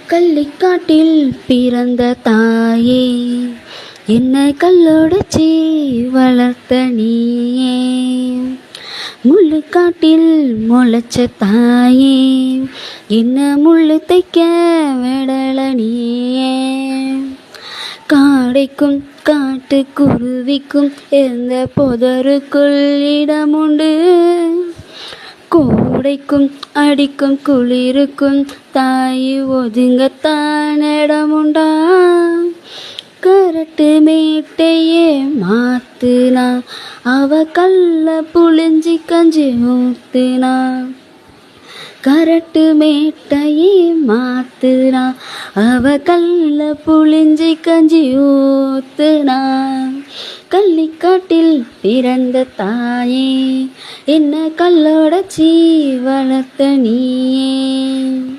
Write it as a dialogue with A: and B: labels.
A: கள்ளிக்காட்டில் பிறந்த தாயே, என்னை கல்லொடச்சி வளர்த்த நீயே. முள்ளுக்காட்டில் முளைச்ச தாயே, என்ன முள்ளு தைக்க விடல நீயே. காடைக்கும் காட்டு குருவிக்கும் எந்த புதருக்குள் இடமுண்டு. கோடைக்கும் அடிக்கும் குளிருக்கும் தாய் ஒதுங்கத்தான் இடமுண்டா. கரட்டு மேட்டையே மாத்துனா, அவ கல்ல புழிஞ்சி கஞ்சி ஊத்துனா. கரட்டு மேட்டையே மாத்துனா, அவ கல்ல புழிஞ்சி கஞ்சி ஊத்துனா. கள்ளிக்காட்டில் பிறந்த தாயே, என்ன கல்லொடச்சி வளர்த்த நீயே.